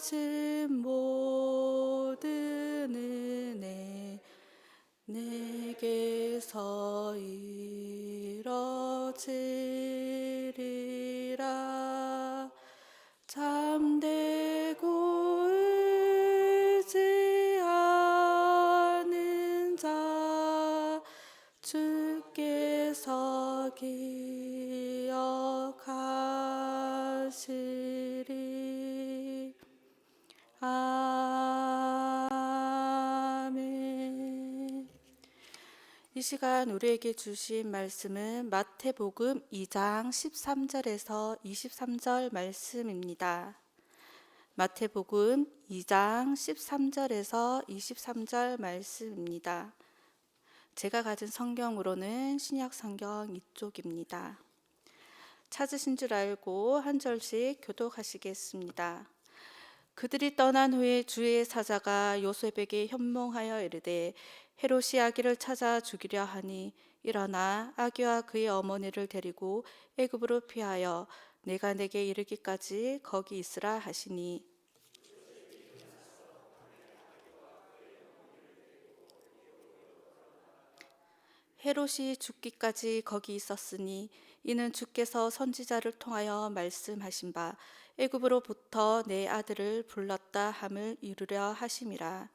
하신 모든 은혜 내게서 이뤄지리라. 잠들고 의지하는 자 주께서 기억하시리. 아멘. 이 시간 우리에게 주신 말씀은 마태복음 2장 13절에서 23절 말씀입니다. 마태복음 2장 13절에서 23절 말씀입니다. 제가 가진 성경으로는 신약 성경 이쪽입니다. 찾으신 줄 알고 한 절씩 교독하시겠습니다. 그들이 떠난 후에 주의 사자가 요셉에게 현몽하여 이르되 헤롯이 아기를 찾아 죽이려 하니 일어나 아기와 그의 어머니를 데리고 애굽으로 피하여 내가 내게 이르기까지 거기 있으라 하시니 헤롯이 죽기까지 거기 있었으니 이는 주께서 선지자를 통하여 말씀하신 바 애굽으로부터 내 아들을 불렀다 함을 이루려 하심이라.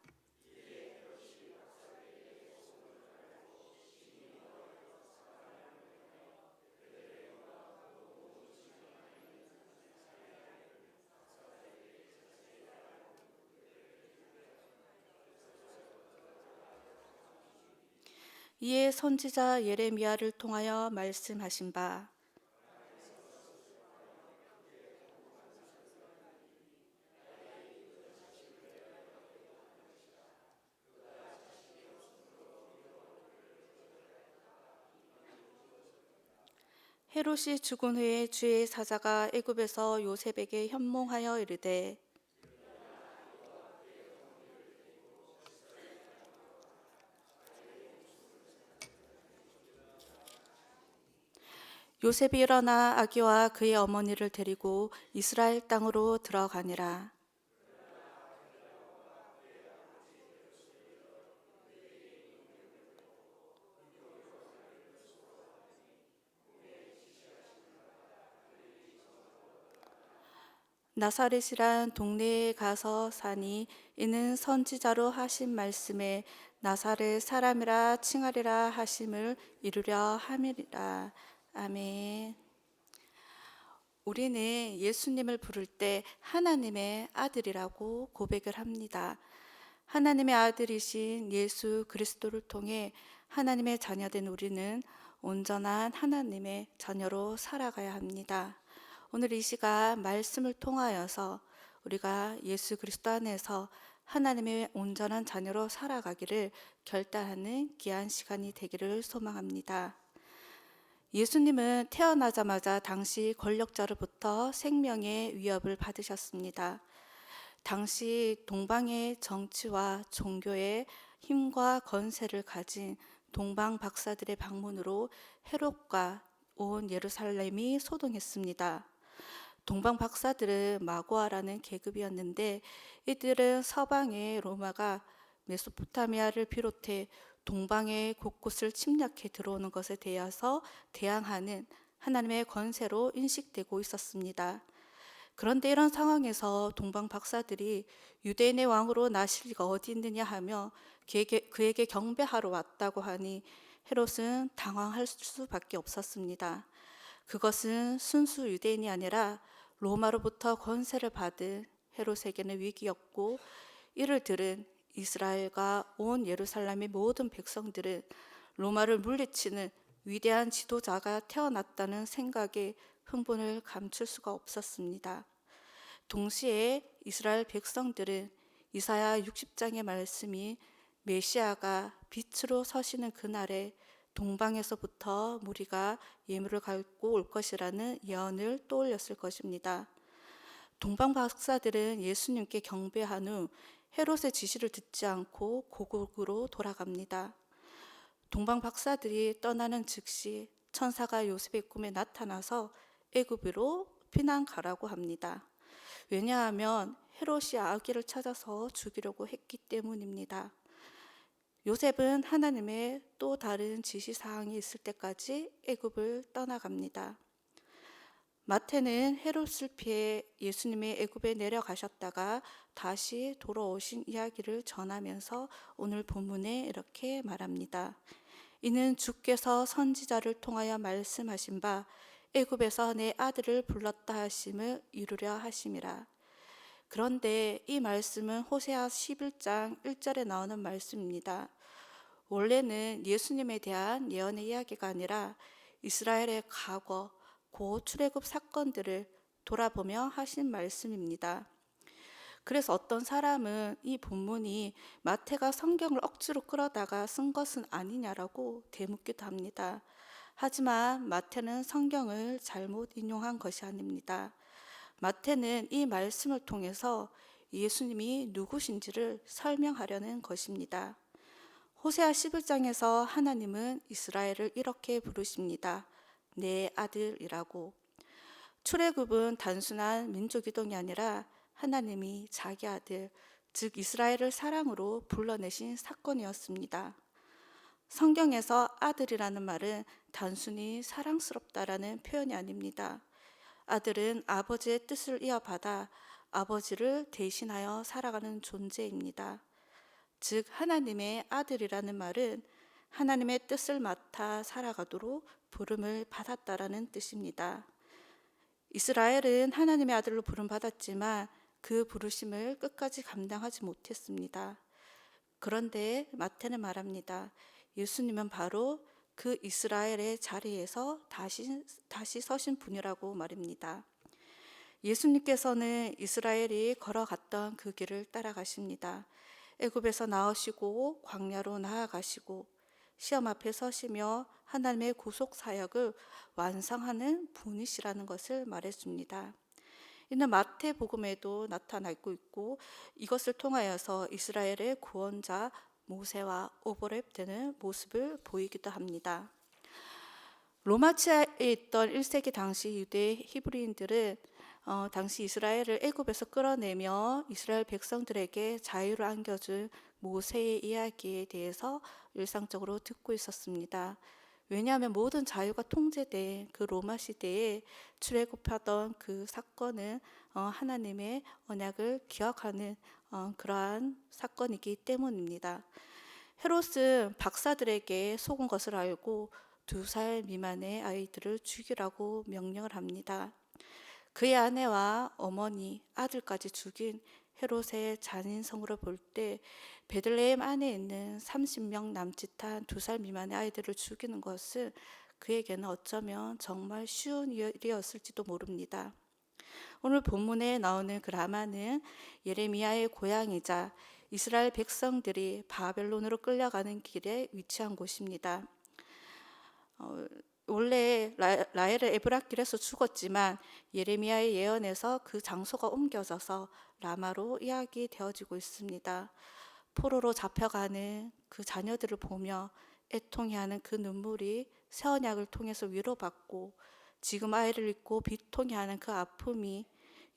이에 선지자 예레미야를 통하여 말씀하신 바 헤롯이 죽은 후에 주의 사자가 애굽에서 요셉에게 현몽하여 이르되 요셉이 일어나 아기와 그의 어머니를 데리고 이스라엘 땅으로 들어가니라. 나사렛이란 동네에 가서 사니 이는 선지자로 하신 말씀에 나사렛 사람이라 칭하리라 하심을 이루려 함이라. 아멘. 우리는 예수님을 부를 때 하나님의 아들이라고 고백을 합니다. 하나님의 아들이신 예수 그리스도를 통해 하나님의 자녀된 우리는 온전한 하나님의 자녀로 살아가야 합니다. 오늘 이 시간 말씀을 통하여서 우리가 예수 그리스도 안에서 하나님의 온전한 자녀로 살아가기를 결단하는 귀한 시간이 되기를 소망합니다. 예수님은 태어나자마자 당시 권력자로부터 생명의 위협을 받으셨습니다. 당시 동방의 정치와 종교의 힘과 건세를 가진 동방 박사들의 방문으로 헤롯과 온 예루살렘이 소동했습니다. 동방 박사들은 마고아라는 계급이었는데 이들은 서방의 로마가 메소포타미아를 비롯해 동방의 곳곳을 침략해 들어오는 것에 대해서 대항하는 하나님의 권세로 인식되고 있었습니다. 그런데 이런 상황에서 동방 박사들이 유대인의 왕으로 나실 리가 어디 있느냐 하며 그에게 경배하러 왔다고 하니 헤롯은 당황할 수밖에 없었습니다. 그것은 순수 유대인이 아니라 로마로부터 권세를 받은 헤롯에게는 위기였고 이를 들은 이스라엘과 온 예루살렘의 모든 백성들은 로마를 물리치는 위대한 지도자가 태어났다는 생각에 흥분을 감출 수가 없었습니다. 동시에 이스라엘 백성들은 이사야 60장의 말씀이 메시아가 빛으로 서시는 그날에 동방에서부터 무리가 예물을 갖고 올 것이라는 예언을 떠올렸을 것입니다. 동방 박사들은 예수님께 경배한 후 헤롯의 지시를 듣지 않고 고국으로 돌아갑니다. 동방 박사들이 떠나는 즉시 천사가 요셉의 꿈에 나타나서 애굽으로 피난 가라고 합니다. 왜냐하면 헤롯이 아기를 찾아서 죽이려고 했기 때문입니다. 요셉은 하나님의 또 다른 지시사항이 있을 때까지 애굽을 떠나갑니다. 마태는 헤롯을 피해 예수님이 애굽에 내려가셨다가 다시 돌아오신 이야기를 전하면서 오늘 본문에 이렇게 말합니다. 이는 주께서 선지자를 통하여 말씀하신 바 애굽에서 내 아들을 불렀다 하심을 이루려 하심이라. 그런데 이 말씀은 호세아 11장 1절에 나오는 말씀입니다. 원래는 예수님에 대한 예언의 이야기가 아니라 이스라엘의 과거, 고 출애굽 사건들을 돌아보며 하신 말씀입니다. 그래서 어떤 사람은 이 본문이 마태가 성경을 억지로 끌어다가 쓴 것은 아니냐라고 되묻기도 합니다. 하지만 마태는 성경을 잘못 인용한 것이 아닙니다. 마태는 이 말씀을 통해서 예수님이 누구신지를 설명하려는 것입니다. 호세아 11장에서 하나님은 이스라엘을 이렇게 부르십니다. 내 아들이라고. 출애굽은 단순한 민족 이동이 아니라 하나님이 자기 아들, 즉 이스라엘을 사랑으로 불러내신 사건이었습니다. 성경에서 아들이라는 말은 단순히 사랑스럽다라는 표현이 아닙니다. 아들은 아버지의 뜻을 이어받아 아버지를 대신하여 살아가는 존재입니다. 즉 하나님의 아들이라는 말은 하나님의 뜻을 맡아 살아가도록 부름을 받았다라는 뜻입니다. 이스라엘은 하나님의 아들로 부름받았지만 그 부르심을 끝까지 감당하지 못했습니다. 그런데 마태는 말합니다. 예수님은 바로 그 이스라엘의 자리에서 다시 서신 분이라고 말입니다. 예수님께서는 이스라엘이 걸어갔던 그 길을 따라가십니다. 애굽에서 나오시고 광야로 나아가시고 시험 앞에 서시며 하나님의 구속 사역을 완성하는 분이시라는 것을 말해줍니다. 이는 마태복음에도 나타나고 있고 이것을 통하여서 이스라엘의 구원자 모세와 오버랩되는 모습을 보이기도 합니다. 로마치아에 있던 1세기 당시 유대 히브리인들은 당시 이스라엘을 애굽에서 끌어내며 이스라엘 백성들에게 자유를 안겨준 모세의 이야기에 대해서 일상적으로 듣고 있었습니다. 왜냐하면 모든 자유가 통제된 그 로마 시대에 출애굽하던 그 사건은 하나님의 언약을 기억하는 그러한 사건이기 때문입니다. 헤롯은 박사들에게 속은 것을 알고 2살 미만의 아이들을 죽이라고 명령을 합니다. 그의 아내와 어머니, 아들까지 죽인 헤롯의 잔인성으로 볼 때 베들레헴 안에 있는 30명 남짓한 2살 미만의 아이들을 죽이는 것은 그에게는 어쩌면 정말 쉬운 일이었을지도 모릅니다. 오늘 본문에 나오는 그 라마는 예레미야의 고향이자 이스라엘 백성들이 바벨론으로 끌려가는 길에 위치한 곳입니다. 원래 라헬은 에브라길에서 죽었지만 예레미야의 예언에서 그 장소가 옮겨져서 라마로 이야기되어지고 있습니다. 포로로 잡혀가는 그 자녀들을 보며 애통해하는 그 눈물이 새 언약을 통해서 위로받고 지금 아이를 잃고 비통해하는 그 아픔이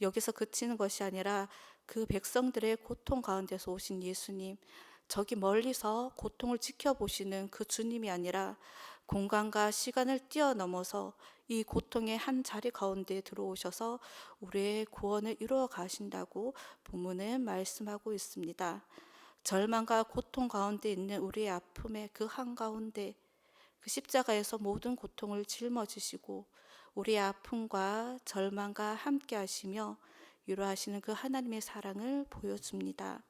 여기서 그치는 것이 아니라 그 백성들의 고통 가운데서 오신 예수님, 저기 멀리서 고통을 지켜보시는 그 주님이 아니라 공간과 시간을 뛰어넘어서 이 고통의 한 자리 가운데 들어오셔서 우리의 구원을 이루어 가신다고 본문은 말씀하고 있습니다. 절망과 고통 가운데 있는 우리의 아픔의 그 한가운데 그 십자가에서 모든 고통을 짊어지시고 우리의 아픔과 절망과 함께 하시며 위로하시는 그 하나님의 사랑을 보여줍니다.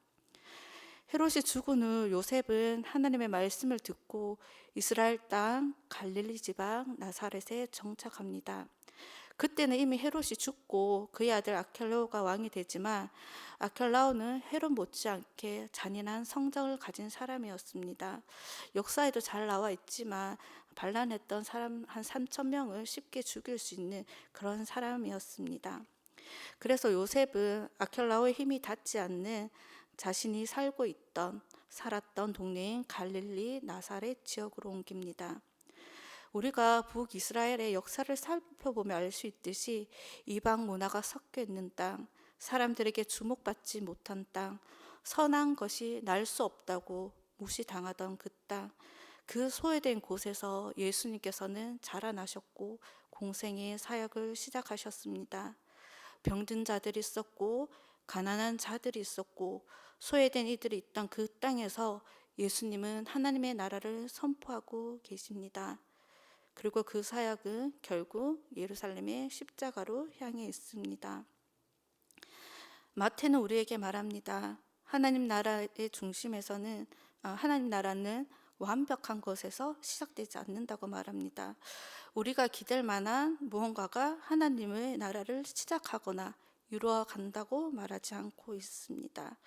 헤롯이 죽은 후 요셉은 하나님의 말씀을 듣고 이스라엘 땅 갈릴리 지방 나사렛에 정착합니다. 그때는 이미 헤롯이 죽고 그의 아들 아켈라오가 왕이 되지만 아켈라오는 헤롯 못지않게 잔인한 성정을 가진 사람이었습니다. 역사에도 잘 나와 있지만 반란했던 사람 한 3,000명을 쉽게 죽일 수 있는 그런 사람이었습니다. 그래서 요셉은 아켈라오의 힘이 닿지 않는 자신이 살았던 동네인 갈릴리 나사렛 지역으로 옮깁니다. 우리가 북이스라엘의 역사를 살펴보면 알 수 있듯이 이방 문화가 섞여 있는 땅, 사람들에게 주목받지 못한 땅, 선한 것이 날 수 없다고 무시당하던 그 땅, 그 소외된 곳에서 예수님께서는 자라나셨고 공생의 사역을 시작하셨습니다. 병든 자들이 있었고 가난한 자들이 있었고 소외된 이들이 있던 그 땅에서 예수님은 하나님의 나라를 선포하고 계십니다. 그리고 그 사역은 결국 예루살렘의 십자가로 향해 있습니다. 마태는 우리에게 말합니다. 하나님 나라의 중심에서는 하나님 나라는 완벽한 것에서 시작되지 않는다고 말합니다. 우리가 기댈 만한 무언가가 하나님의 나라를 시작하거나 이루어 간다고 말하지 않고 있습니다.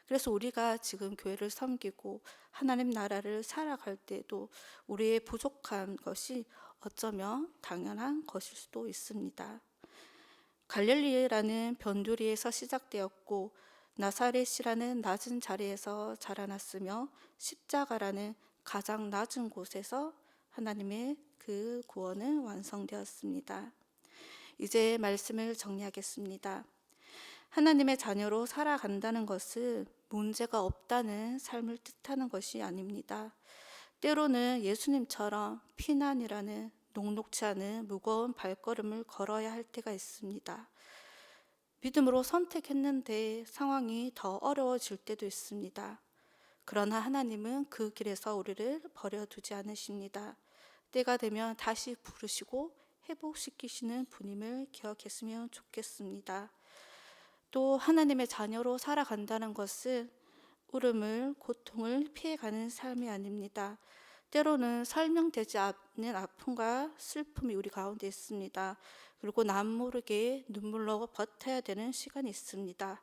그래서 우리가 지금 교회를 섬기고 하나님 나라를 살아갈 때도 우리의 부족한 것이 어쩌면 당연한 것일 수도 있습니다. 갈릴리라는 변두리에서 시작되었고 나사렛이라는 낮은 자리에서 자라났으며 십자가라는 가장 낮은 곳에서 하나님의 그 구원은 완성되었습니다. 이제 말씀을 정리하겠습니다. 하나님의 자녀로 살아간다는 것은 문제가 없다는 삶을 뜻하는 것이 아닙니다. 때로는 예수님처럼 피난이라는 녹록지 않은 무거운 발걸음을 걸어야 할 때가 있습니다. 믿음으로 선택했는데 상황이 더 어려워질 때도 있습니다. 그러나 하나님은 그 길에서 우리를 버려두지 않으십니다. 때가 되면 다시 부르시고 회복시키시는 분임을 기억했으면 좋겠습니다. 또 하나님의 자녀로 살아간다는 것은 울음을, 고통을 피해가는 삶이 아닙니다. 때로는 설명되지 않는 아픔과 슬픔이 우리 가운데 있습니다. 그리고 남모르게 눈물로 버텨야 되는 시간이 있습니다.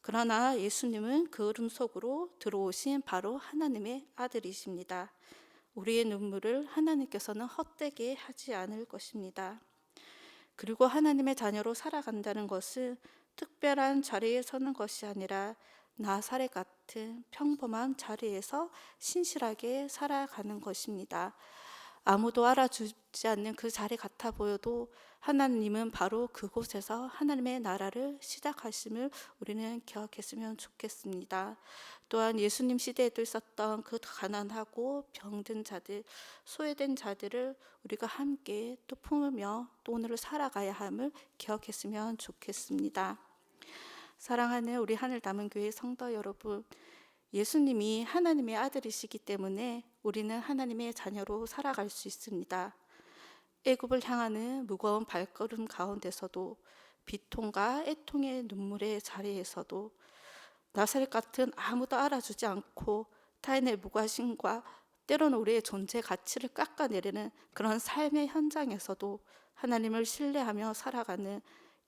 그러나 예수님은 그 울음 속으로 들어오신 바로 하나님의 아들이십니다. 우리의 눈물을 하나님께서는 헛되게 하지 않을 것입니다. 그리고 하나님의 자녀로 살아간다는 것은 특별한 자리에 서는 것이 아니라 나사렛 같은 평범한 자리에서 신실하게 살아가는 것입니다. 아무도 알아주지 않는 그 자리 같아 보여도 하나님은 바로 그곳에서 하나님의 나라를 시작하심을 우리는 기억했으면 좋겠습니다. 또한 예수님 시대에도 있었던 그 가난하고 병든 자들, 소외된 자들을 우리가 함께 또 품으며 또 오늘을 살아가야 함을 기억했으면 좋겠습니다. 사랑하는 우리 하늘 담은 교회 성도 여러분, 예수님이 하나님의 아들이시기 때문에 우리는 하나님의 자녀로 살아갈 수 있습니다. 애굽을 향하는 무거운 발걸음 가운데서도 비통과 애통의 눈물의 자리에서도 나사렛 같은 아무도 알아주지 않고 타인의 무관심과 때로는 우리의 존재 가치를 깎아내리는 그런 삶의 현장에서도 하나님을 신뢰하며 살아가는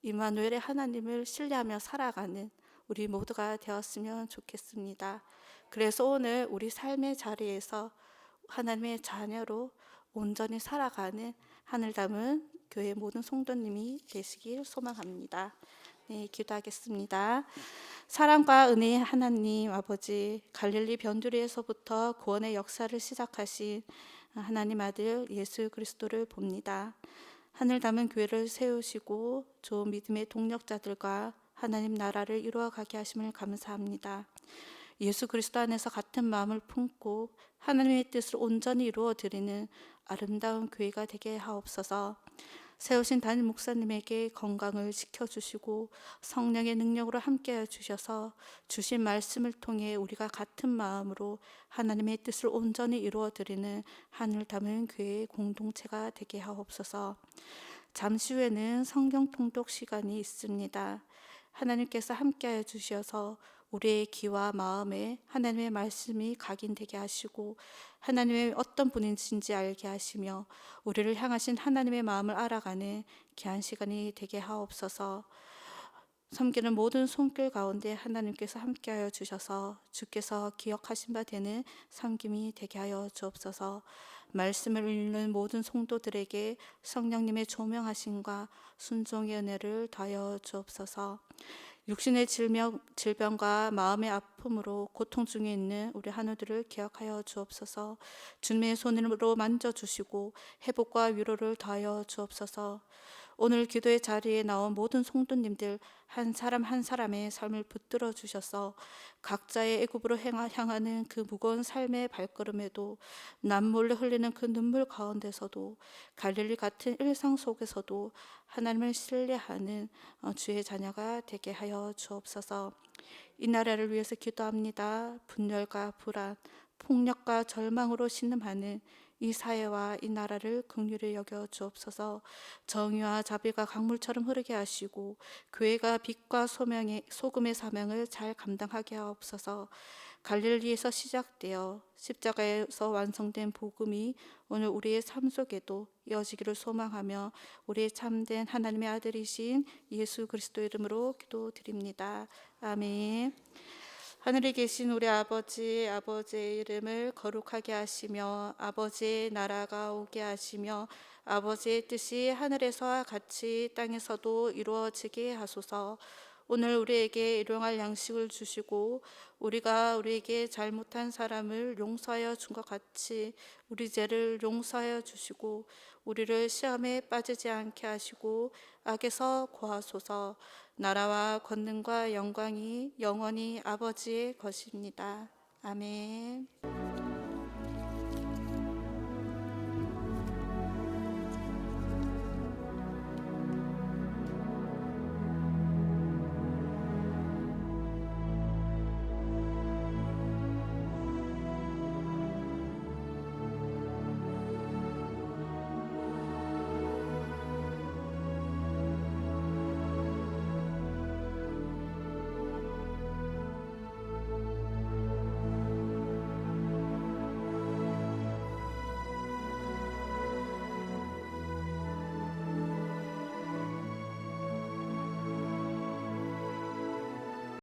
임마누엘의 하나님을 신뢰하며 살아가는 우리 모두가 되었으면 좋겠습니다. 그래서 오늘 우리 삶의 자리에서 하나님의 자녀로 온전히 살아가는 하늘 담은 교회 모든 성도님이 되시길 소망합니다. 네, 기도하겠습니다. 사랑과 은혜의 하나님 아버지, 갈릴리 변두리에서부터 구원의 역사를 시작하신 하나님 아들 예수 그리스도를 봅니다. 하늘 담은 교회를 세우시고 좋은 믿음의 동력자들과 하나님 나라를 이루어가게 하심을 감사합니다. 예수 그리스도 안에서 같은 마음을 품고 하나님의 뜻을 온전히 이루어드리는 아름다운 교회가 되게 하옵소서. 세우신 담임 목사님에게 건강을 지켜주시고 성령의 능력으로 함께해 주셔서 주신 말씀을 통해 우리가 같은 마음으로 하나님의 뜻을 온전히 이루어드리는 하늘 담은 교회의 공동체가 되게 하옵소서. 잠시 후에는 성경 통독 시간이 있습니다. 하나님께서 함께해 주셔서 우리의 귀와 마음에 하나님의 말씀이 각인되게 하시고 하나님의 어떤 분이신지 알게 하시며 우리를 향하신 하나님의 마음을 알아가는 귀한 시간이 되게 하옵소서. 섬기는 모든 손길 가운데 하나님께서 함께하여 주셔서 주께서 기억하신 바 되는 섬김이 되게 하여 주옵소서. 말씀을 읽는 모든 성도들에게 성령님의 조명하심과 순종의 은혜를 더하여 주옵소서. 육신의 질병과 마음의 아픔으로 고통 중에 있는 우리 한우들을 기억하여 주옵소서. 주님의 손으로 만져주시고 회복과 위로를 더하여 주옵소서. 오늘 기도의 자리에 나온 모든 성도님들 한 사람 한 사람의 삶을 붙들어 주셔서 각자의 애굽으로 향하는 그 무거운 삶의 발걸음에도 남몰래 흘리는 그 눈물 가운데서도 갈릴리 같은 일상 속에서도 하나님을 신뢰하는 주의 자녀가 되게 하여 주옵소서. 이 나라를 위해서 기도합니다. 분열과 불안, 폭력과 절망으로 신음하는 이 사회와 이 나라를 긍휼히 여겨 주옵소서. 정의와 자비가 강물처럼 흐르게 하시고 교회가 빛과 소금의 사명을 잘 감당하게 하옵소서. 갈릴리에서 시작되어 십자가에서 완성된 복음이 오늘 우리의 삶 속에도 이어지기를 소망하며 우리의 참된 하나님의 아들이신 예수 그리스도 이름으로 기도드립니다. 아멘. 하늘에 계신 우리 아버지의 이름을 거룩하게 하시며 아버지의 나라가 오게 하시며 아버지의 뜻이 하늘에서와 같이 땅에서도 이루어지게 하소서. 오늘 우리에게 일용할 양식을 주시고 우리가 우리에게 잘못한 사람을 용서하여 준 것 같이 우리 죄를 용서하여 주시고 우리를 시험에 빠지지 않게 하시고 악에서 구하소서. 나라와 권능과 영광이 영원히 아버지의 것입니다. 아멘.